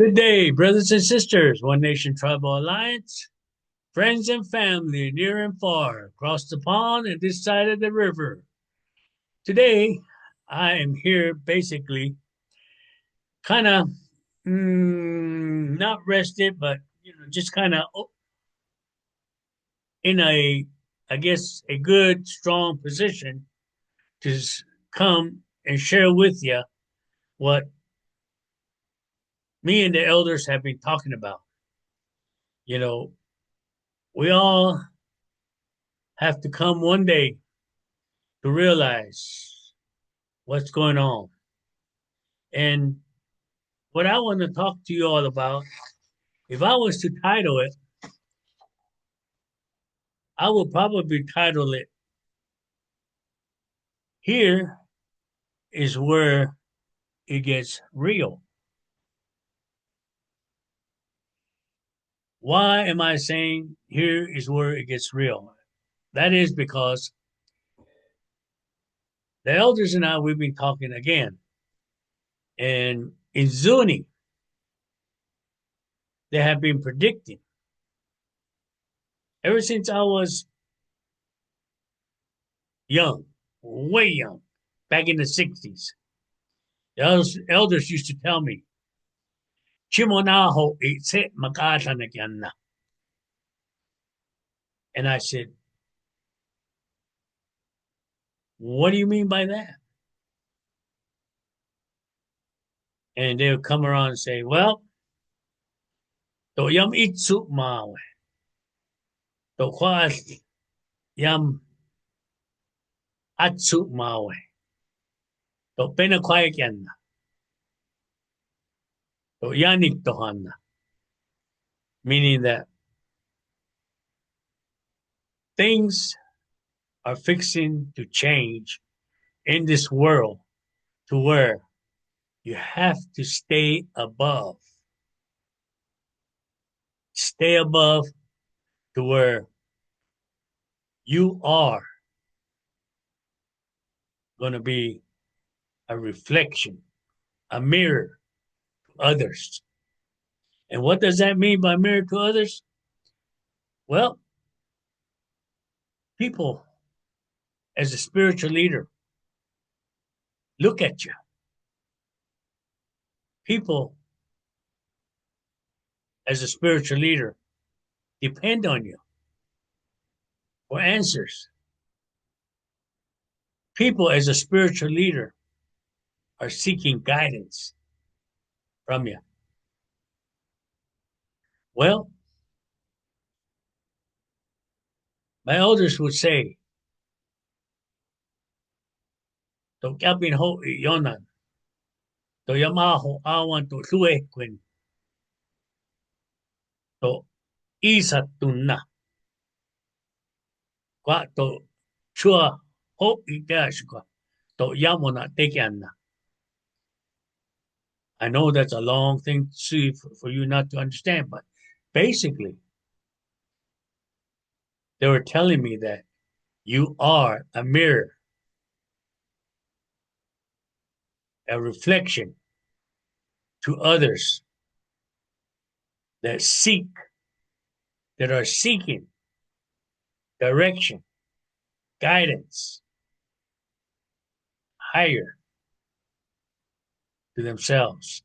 Good day, brothers and sisters, One Nation Tribal Alliance, friends and family near and far, across the pond and this side of the river. Today, I am here basically kind of not rested, but just kind of in I guess, a good, strong position to come and share with you what me and the elders have been talking about. You know, we all have to come one day to realize what's going on. And what I want to talk to you all about, if I was to title it, I would probably title it, Here is Where It Gets Real. Why am I saying here is where it gets real? That is because the elders and I, we've been talking again. And in Zuni, they have been predicting ever since I was young, way young, back in the 60s. The elders used to tell me, Chimonaho itse makatanagyanna. And I said, what do you mean by that? And they would come around and say, well, to yam itsu mawe, to kwa yam atsu mawe, to penakwaikyanna, to yanik tohanna. Meaning that things are fixing to change in this world to where you have to stay above. Stay above to where you are going to be a reflection, a mirror to others. And what does that mean by mirror to others? Well, people as a spiritual leader look at you. People as a spiritual leader depend on you for answers. People as a spiritual leader are seeking guidance from you. Well, my elders would say, to kapin ho yonan, to yamaho awan to suequin, to isatunna, kwa to chua ho itashka, to yamona tekianna. I know that's a long thing to see for you not to understand, but basically, they were telling me that you are a mirror, a reflection to others that are seeking direction, guidance, higher to themselves.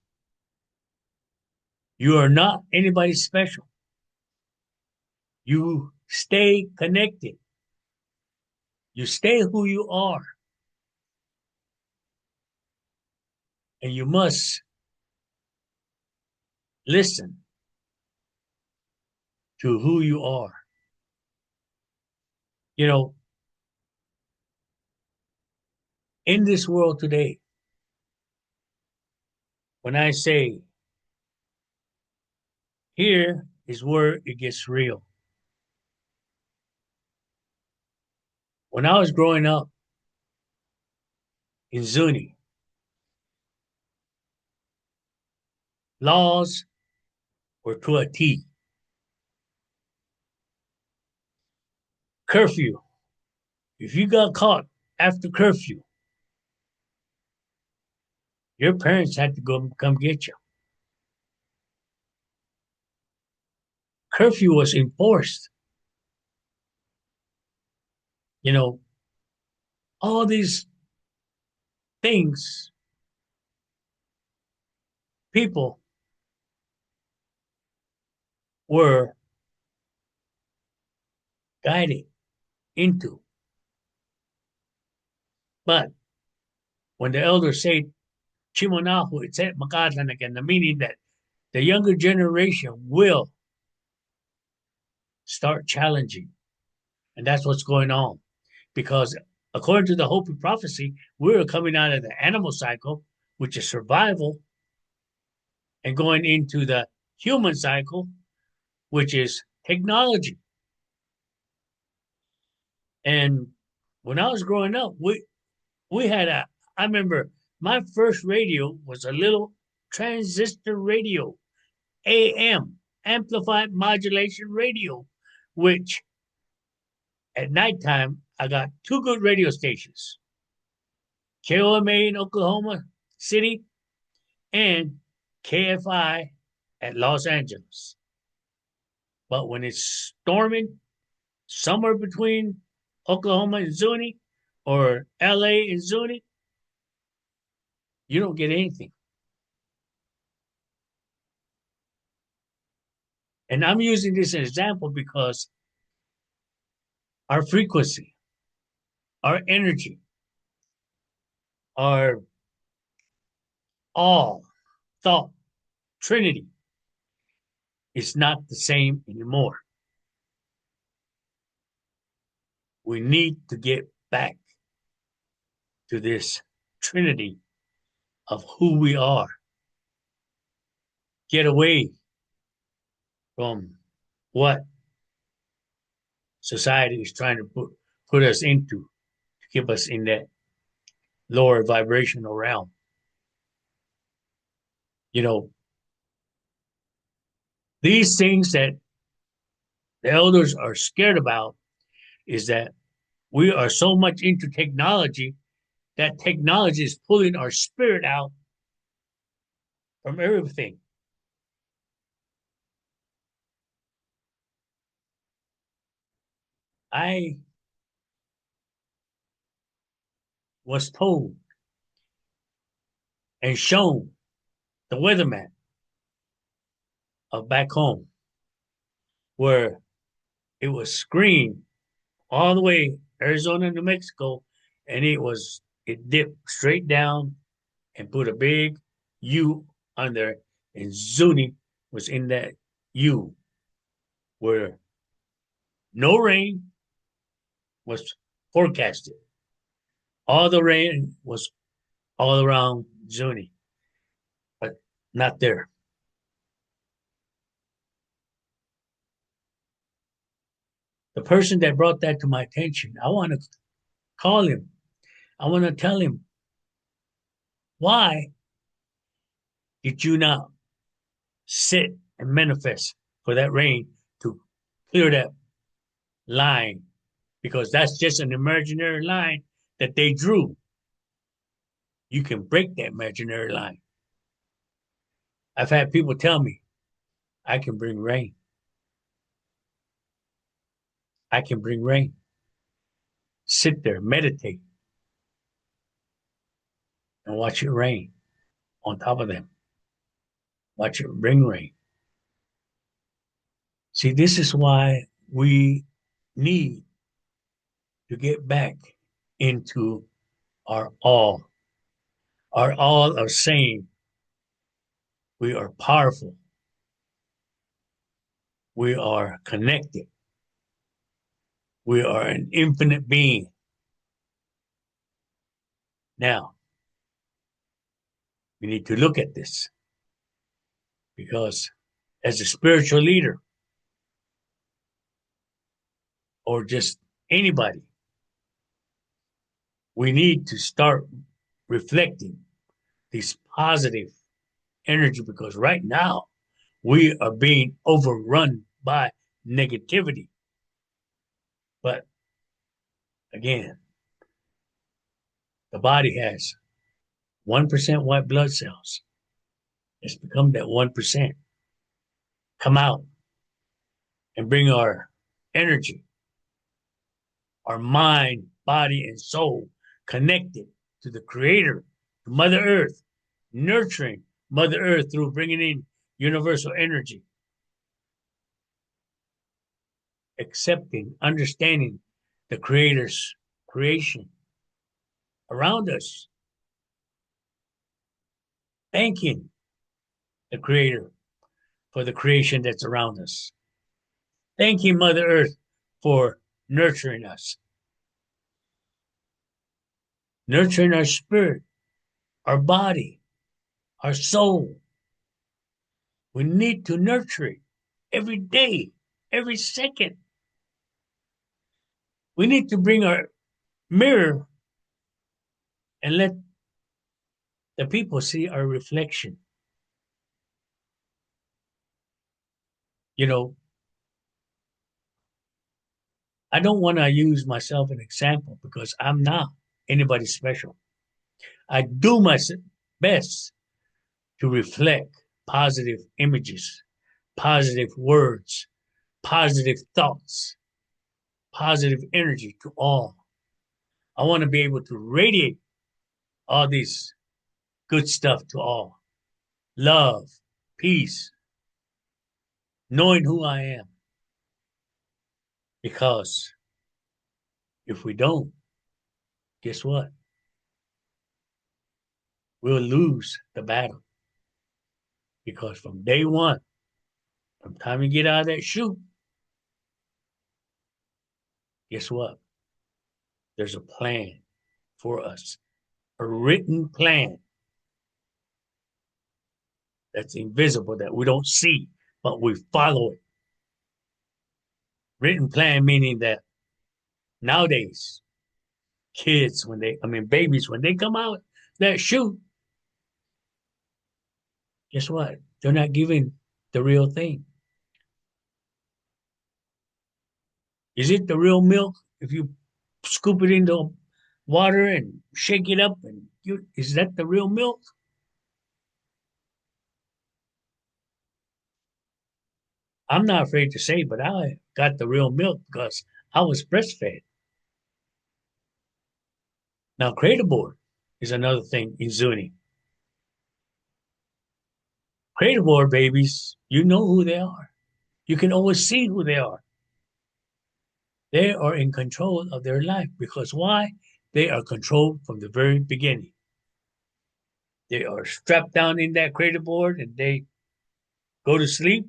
You are not anybody special. You stay connected. You stay who you are. And you must listen to who you are. You know, in this world today, when I say, here is where it gets real. When I was growing up in Zuni, laws were to a T. Curfew. If you got caught after curfew, your parents had to come get you. curfew was enforced. You know, all these things, people were guided into. But when the elders say Chimonahu, it's at Makadlan again, the meaning that the younger generation will start challenging. And that's what's going on. Because according to the Hopi prophecy, we're coming out of the animal cycle, which is survival, and going into the human cycle, which is technology. And when I was growing up, we had I remember my first radio was a little transistor radio, AM, amplified modulation radio, which at nighttime I got two good radio stations, KOMA in Oklahoma City and KFI at Los Angeles. But when it's storming somewhere between Oklahoma and Zuni or LA and Zuni, you don't get anything. And I'm using this as an example because our frequency, our energy, our all thought, Trinity is not the same anymore. We need to get back to this Trinity of who we are. Get away from what society is trying to put us into to keep us in that lower vibrational realm. You know, these things that the elders are scared about is that we are so much into technology that technology is pulling our spirit out from everything. I was told and shown the weatherman of back home where it was screened all the way Arizona, New Mexico, and it dipped straight down and put a big U on there, and Zuni was in that U where no rain was forecasted. All the rain was all around Zuni, but not there. The person that brought that to my attention, I want to call him. I want to tell him, why did you not sit and manifest for that rain to clear that line? Because that's just an imaginary line that they drew. You can break that imaginary line. I've had people tell me, I can bring rain. I can bring rain. Sit there, meditate, and watch it rain on top of them. Watch it bring rain. See, this is why we need to get back into our all. Our all of saying we are powerful. We are connected. We are an infinite being. Now, we need to look at this because as a spiritual leader or just anybody, we need to start reflecting this positive energy because right now we are being overrun by negativity. But again, the body has 1% white blood cells. It's become that 1%. Come out. and bring our energy, our mind, body, and soul connected to the Creator, to Mother Earth, nurturing Mother Earth through bringing in universal energy, accepting, understanding the Creator's creation around us, thanking the Creator for the creation that's around us, thanking Mother Earth for nurturing us, nurturing our spirit, our body, our soul. We need to nurture it every day, every second. We need to bring our mirror and let the people see our reflection. You know, I don't want to use myself as an example because I'm not anybody special. I do my best to reflect positive images, positive words, positive thoughts, positive energy to all. I want to be able to radiate all this good stuff to all. Love, peace, knowing who I am. Because if we don't, guess what? We'll lose the battle. Because from day one, from the time you get out of that chute, guess what? There's a plan for us, a written plan that's invisible that we don't see, but we follow it. Written plan meaning that nowadays, kids, babies, when they come out that chute, guess what? They're not given the real thing. Is it the real milk? If you scoop it into water and shake it up, is that the real milk? I'm not afraid to say, but I got the real milk because I was breastfed. Now, cradle board is another thing in Zuni. Cradle board babies, you know who they are. You can always see who they are. They are in control of their life because why? They are controlled from the very beginning. They are strapped down in that cradle board and they go to sleep.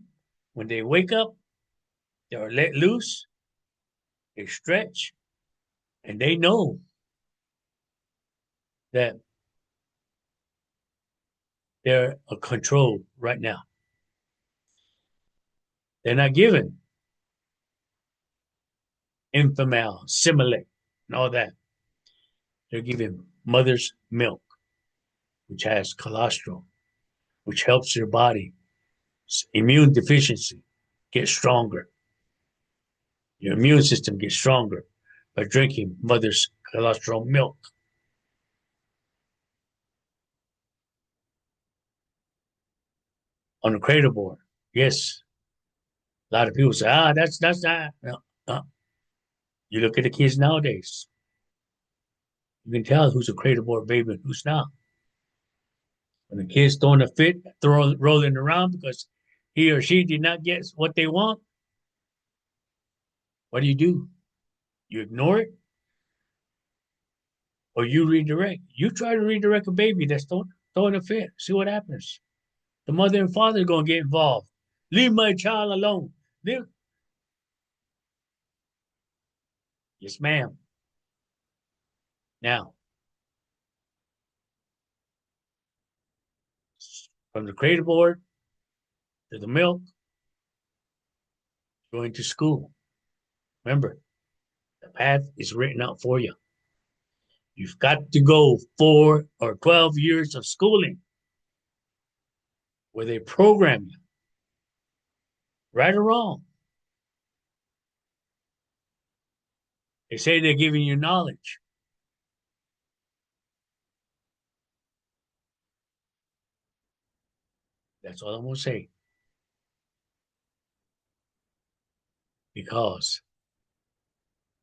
When they wake up, they are let loose, they stretch, and they know that they're a control right now. They're not given infamil, Similac, and all that. They're given mother's milk, which has cholesterol, which helps your body immune deficiency get stronger. Your immune system gets stronger by drinking mother's cholesterol milk. On the cradle board, yes, a lot of people say, that's not. No, no. You look at the kids nowadays, you can tell who's a cradle board baby and who's not. When the kid's throwing a fit, rolling around because he or she did not get what they want, what do? You ignore it or you redirect. You try to redirect a baby that's throwing a fit. See what happens. The mother and father are going to get involved. Leave my child alone. Leave. Yes, ma'am. Now, from the cradle board to the milk, going to school. Remember, the path is written out for you. You've got to go 4 or 12 years of schooling where they program you, right or wrong. They say they're giving you knowledge. That's all I'm going to say. because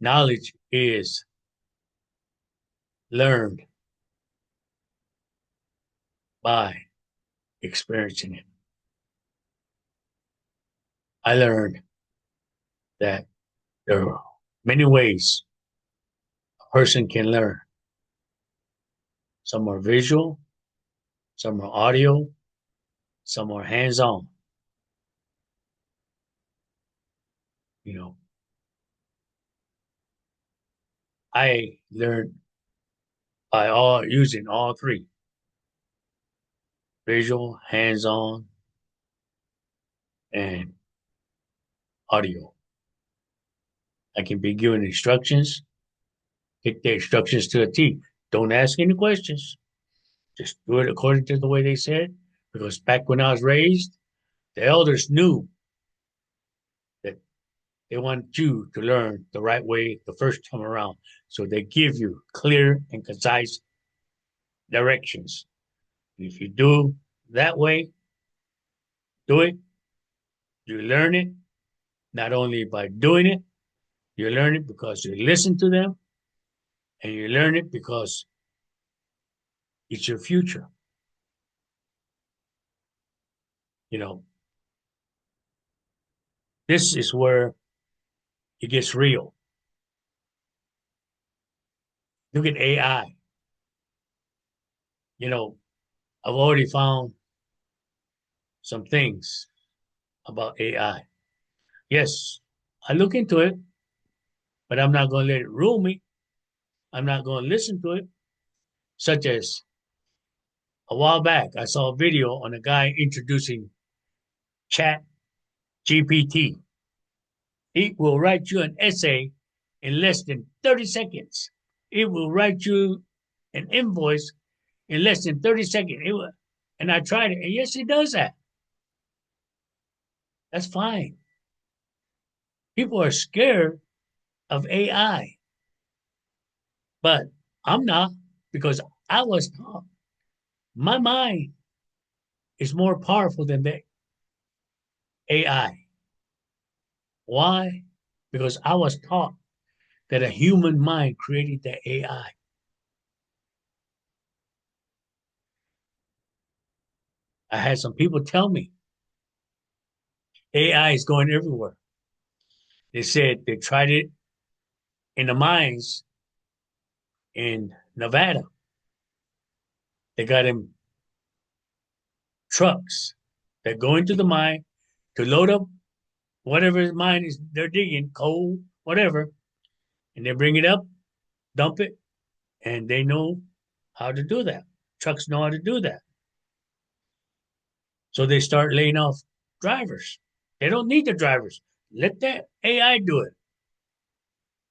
knowledge is learned by experiencing it. I learned that there are many ways a person can learn. Some are visual, some are audio, some are hands-on. You know, I learned by all using all three: visual, hands-on, and audio. I can be given instructions, take the instructions to a T. Don't ask any questions. Just do it according to the way they said. Because back when I was raised, the elders knew that they want you to learn the right way the first time around. So they give you clear and concise directions. If you do that way, do it, you learn it, not only by doing it, you learn it because you listen to them, and you learn it because it's your future. You know, this is where it gets real. Look at AI. You know, I've already found some things about AI. Yes, I look into it, but I'm not going to let it rule me. I'm not going to listen to it. Such as a while back, I saw a video on a guy introducing Chat GPT. It will write you an essay in less than 30 seconds. It will write you an invoice in less than 30 seconds. And I tried it, and yes, it does that. That's fine. People are scared of AI, but I'm not, because I was taught my mind is more powerful than the AI. Why? Because I was taught that a human mind created the AI. I had some people tell me AI is going everywhere. They said they tried it in the mines in Nevada. They got him trucks that go into the mine to load up whatever mine is they're digging, coal, whatever, and they bring it up, dump it, and they know how to do that. Trucks know how to do that. So they start laying off drivers. They don't need the drivers. Let that AI do it.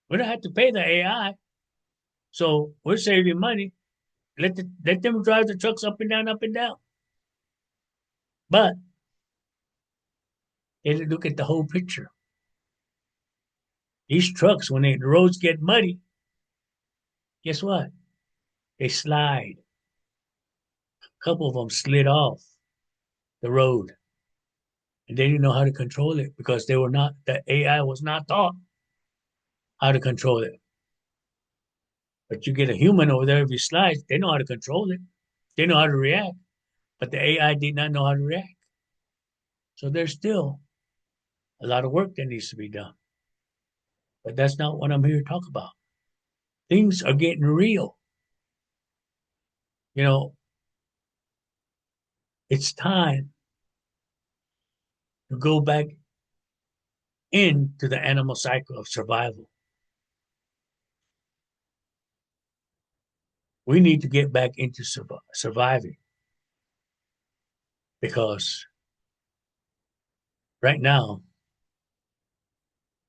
We don't have to pay the AI. So we're saving money. Let them drive the trucks up and down, up and down. But they look at the whole picture. These trucks, when the roads get muddy, guess what? They slide. A couple of them slid off the road, and they didn't know how to control it because the AI was not taught how to control it. But you get a human over there, if he slides, they know how to control it. They know how to react, but the AI did not know how to react. So there's still a lot of work that needs to be done. But that's not what I'm here to talk about. Things are getting real. You know, it's time to go back into the animal cycle of survival. We need to get back into surviving, because right now,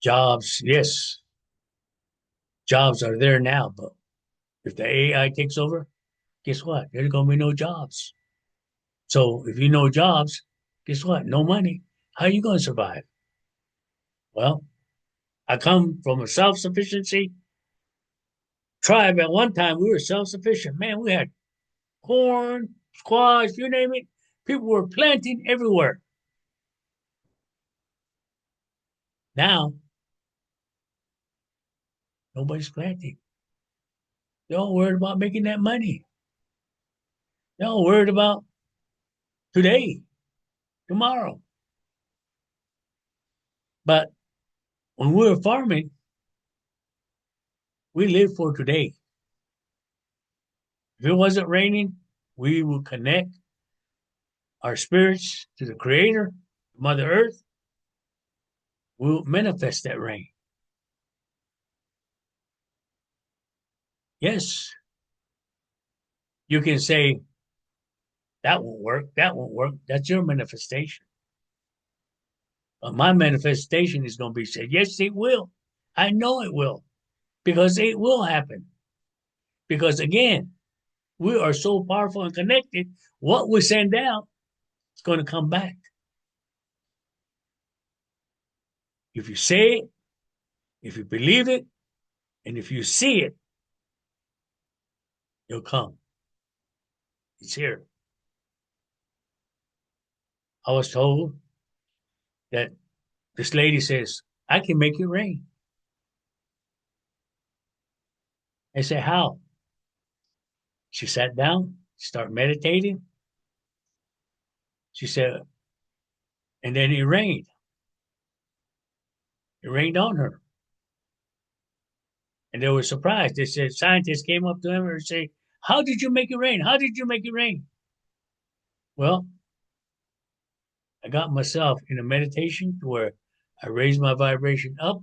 jobs, yes, jobs are there now, but if the AI takes over, guess what? There's going to be no jobs. So if you no jobs, guess what? No money. How are you going to survive? Well, I come from a self-sufficiency tribe. At one time, we were self-sufficient. Man, we had corn, squash, you name it. People were planting everywhere. Now Nobody's planting. They're all worried about making that money. They're all worried about today, tomorrow. But when we're farming, we live for today. If it wasn't raining, we would connect our spirits to the Creator, Mother Earth. We'll manifest that rain. Yes, you can say, that won't work, that won't work. That's your manifestation. But my manifestation is going to be said, yes, it will. I know it will, because it will happen. Because again, we are so powerful and connected. What we send out is going to come back. If you say it, if you believe it, and if you see it, it'll come. It's here. I was told that this lady says, I can make it rain. I said, how? She sat down, started meditating. She said, and then it rained. It rained on her. And they were surprised. They said, scientists came up to him and say, how did you make it rain? How did you make it rain? Well, I got myself in a meditation where I raised my vibration up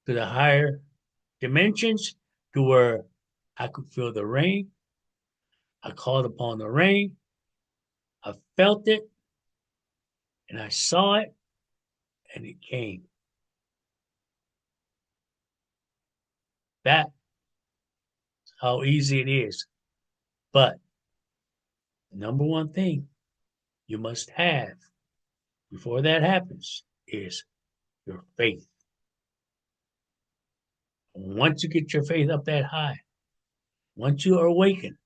to the higher dimensions to where I could feel the rain. I called upon the rain. I felt it and I saw it and it came. That's how easy it is. But the number one thing you must have before that happens is your faith. Once you get your faith up that high, once you are awakened,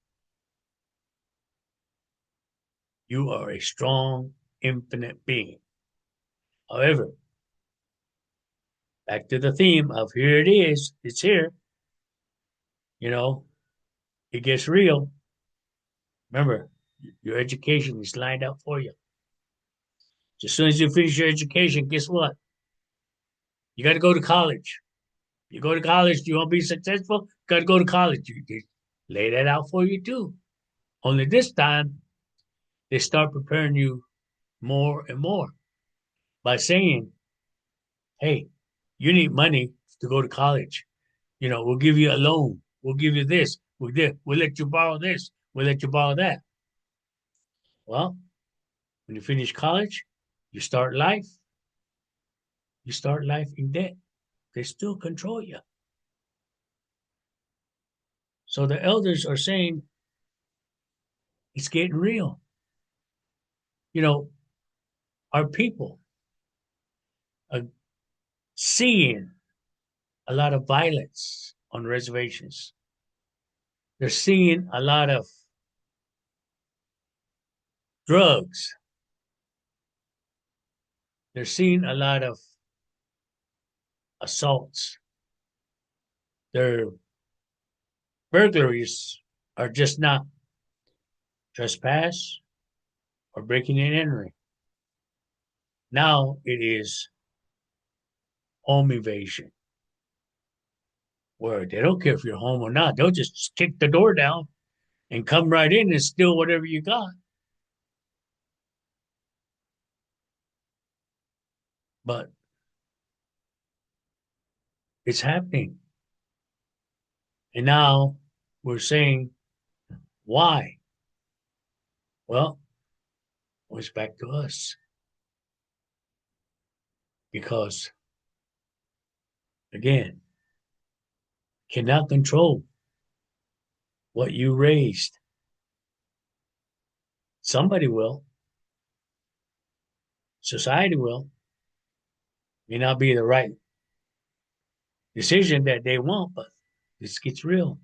you are a strong, infinite being. However, back to the theme of here it is, it's here. You know, it gets real. Remember, your education is lined up for you. As soon as you finish your education, guess what? You got to go to college. You go to college, you want to be successful, got to go to college. You lay that out for you too. Only this time, they start preparing you more and more by saying, hey, you need money to go to college. You know, we'll give you a loan. We'll give you this. We'll let you borrow this. We'll let you borrow that. Well, when you finish college, you start life. You start life in debt. They still control you. So the elders are saying it's getting real. You know, our people are seeing a lot of violence on reservations. They're seeing a lot of drugs. They're seeing a lot of assaults. Their burglaries are just not trespass or breaking and entering. Now it is home invasion, where they don't care if you're home or not. They'll just kick the door down and come right in and steal whatever you got. But it's happening. And now we're saying, why? Well, it's back to us. Because, again, cannot control what you raised. Somebody will. Society will. May not be the right decision that they want, but this gets real.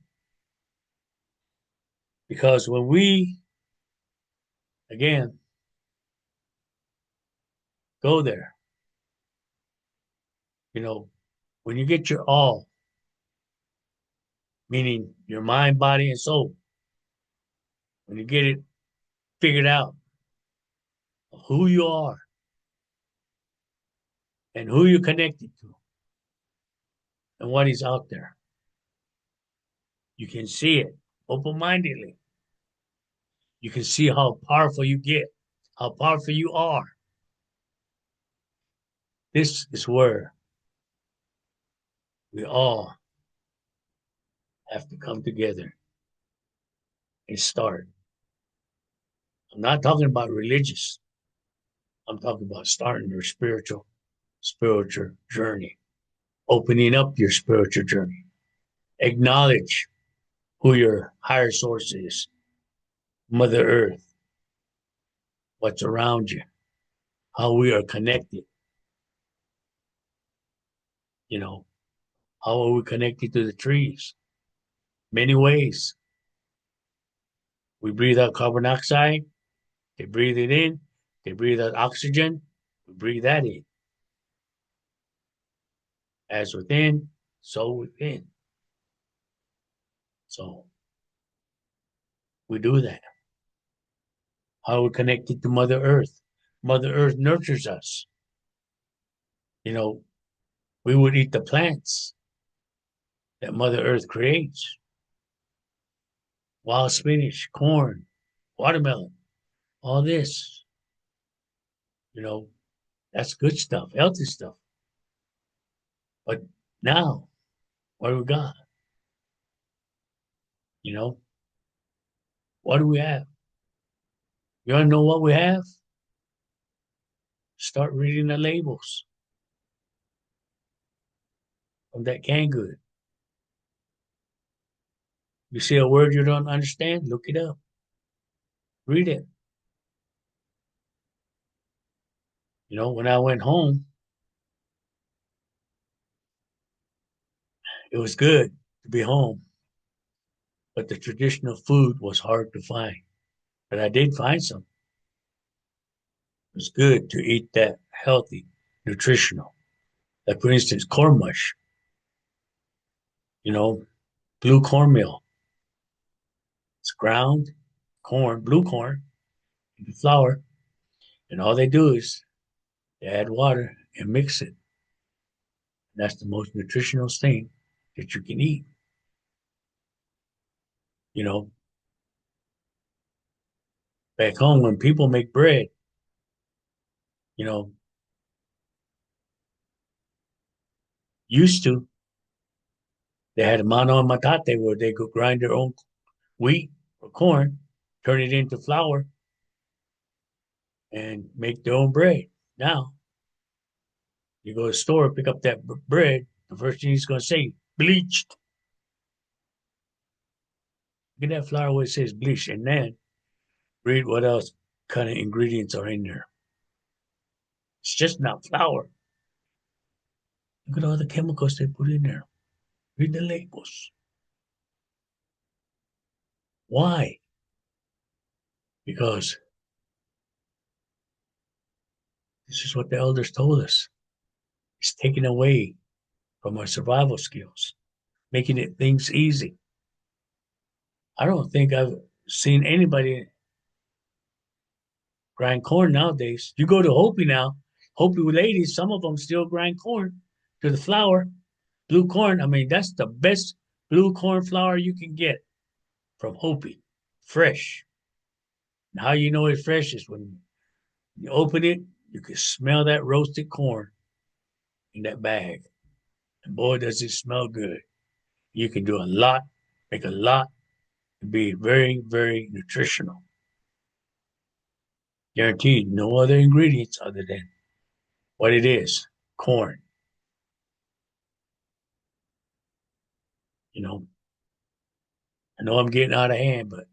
Because when we, again, go there, you know, when you get your all, meaning your mind, body, and soul. When you get it figured out of who you are and who you're connected to and what is out there, you can see it open mindedly. You can see how powerful you get, how powerful you are. This is where we all have to come together and start. I'm not talking about religious. I'm talking about starting your spiritual journey, opening up your spiritual journey. Acknowledge who your higher source is, Mother Earth, what's around you, how we are connected. You know, how are we connected to the trees? Many ways. We breathe out carbon dioxide, they breathe it in, they breathe out oxygen, we breathe that in. As within, so within. So we do that. How are we connected to Mother Earth? Mother Earth nurtures us. You know, we would eat the plants that Mother Earth creates. Wild spinach, corn, watermelon, all this, you know, that's good stuff, healthy stuff. But now, what do we got? You know, what do we have? You want to know what we have? Start reading the labels of that canned good. You see a word you don't understand, look it up, read it. You know, when I went home, it was good to be home, but the traditional food was hard to find. But I did find some. It was good to eat that healthy, nutritional. Like, for instance, corn mush, you know, blue cornmeal. It's ground corn, blue corn, and flour. And all they do is they add water and mix it. And that's the most nutritional thing that you can eat. You know, back home when people make bread, you know, used to, they had a mano and matate where they could grind their own wheat or corn, turn it into flour, and make their own bread. Now, you go to the store, pick up that bread, the first thing he's going to say, bleached. Look at that flour where it says bleached, and then read what else kind of ingredients are in there. It's just not flour. Look at all the chemicals they put in there. Read the labels. Why? Because this is what the elders told us. It's taking away from our survival skills, making it things easy. I don't think I've seen anybody grind corn nowadays. You go to Hopi now, Hopi ladies, some of them still grind corn to the flour, blue corn. I mean, that's the best blue corn flour you can get from Hopi, fresh. And how you know it's fresh is when you open it, you can smell that roasted corn in that bag. And boy, does it smell good. You can do a lot, make a lot, and be very, very nutritional. Guaranteed, no other ingredients other than what it is, corn. You know, I know I'm getting out of hand, but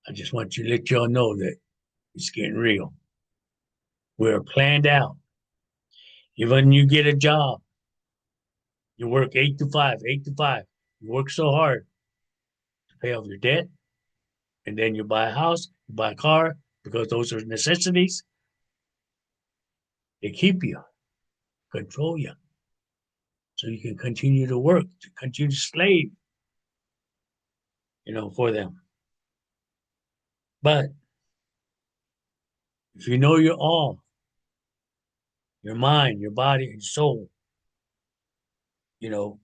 I just want you to let y'all know that it's getting real. We're planned out. Even when you get a job, you work 8 to 5, 8 to 5. You work so hard to pay off your debt, and then you buy a house, you buy a car, because those are necessities. They keep you, control you, so you can continue to work, to continue to slave. for them. But if you know your all, your mind, your body, and soul, you know,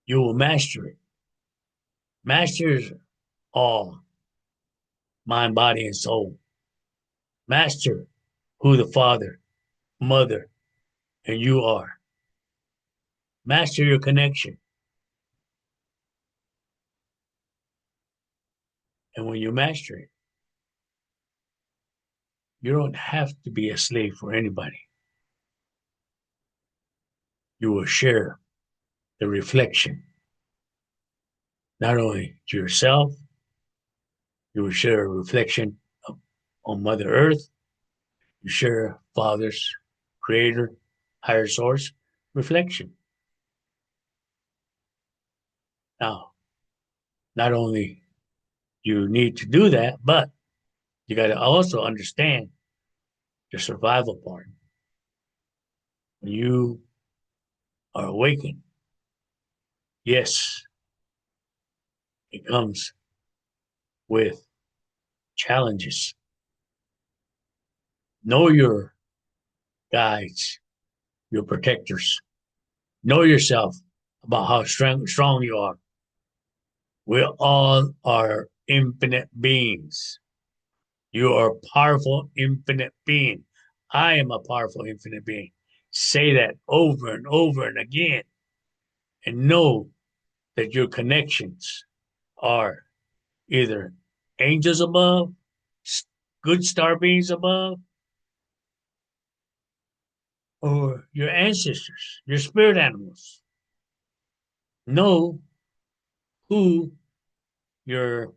you will master it. Master all, mind, body, and soul. Master who the father, mother, and you are. Master your connection. And when you master it, you don't have to be a slave for anybody. You will share the reflection, not only to yourself, you will share a reflection on Mother Earth, you share Father's creator, higher source reflection. Now, not only you need to do that, but you got to also understand the survival part. When you are awakened, yes, it comes with challenges. Know your guides, your protectors. Know yourself about how strong you are. We all are infinite beings. You are a powerful, infinite being. I am a powerful, infinite being. Say that over and over and again, and know that your connections are either angels above, good star beings above, or your ancestors, your spirit animals. Know who your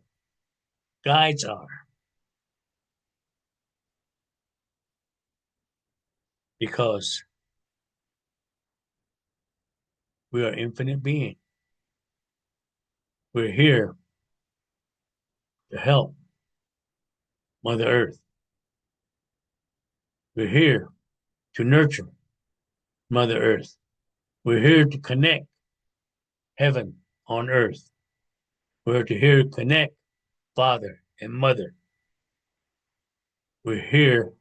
guides are because we are infinite beings. We're here to help Mother Earth. We're here to nurture Mother Earth. We're here to connect heaven on earth. We're here to connect Father and Mother. We're here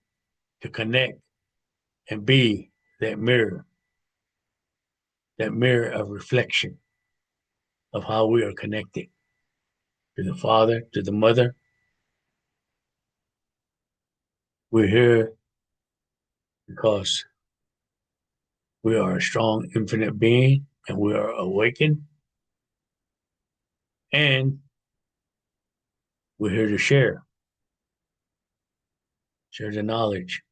to connect and be that mirror of reflection of how we are connected to the Father, to the Mother. We're here because we are a strong, infinite being and we are awakened. And we're here to share the knowledge.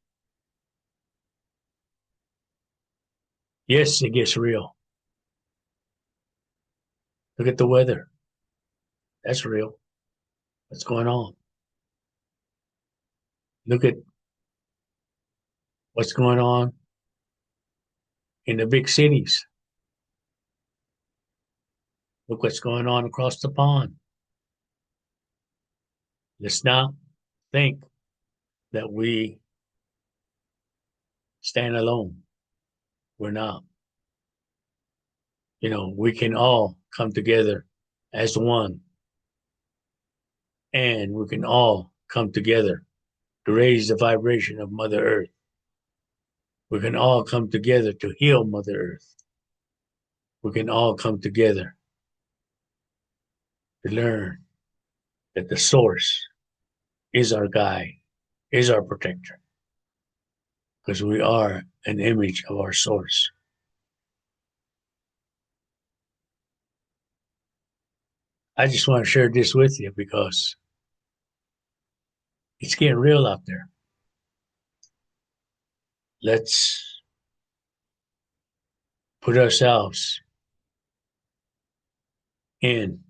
Yes, it gets real. Look at the weather. That's real. What's going on? Look at what's going on in the big cities. Look what's going on across the pond. Let's not think that we stand alone. We're not. We can all come together as one, and we can all come together to raise the vibration of Mother Earth. We can all come together to heal Mother Earth. We can all come together to learn that the source is our guide, is our protector, because we are an image of our source. I just want to share this with you because it's getting real out there. Let's put ourselves in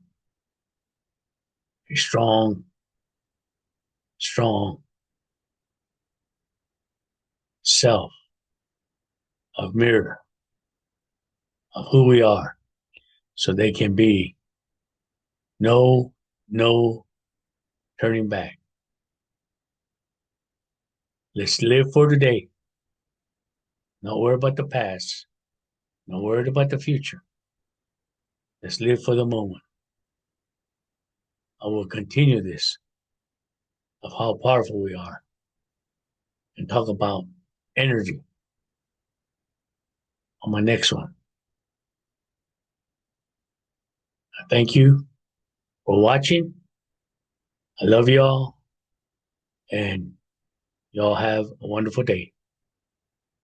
a strong self of mirror of who we are so they can be no turning back. Let's live for today. Not worry about the past. Not worry about the future. Let's live for the moment. I will continue this of how powerful we are and talk about energy on my next one. I thank you for watching. I love y'all, and y'all have a wonderful day.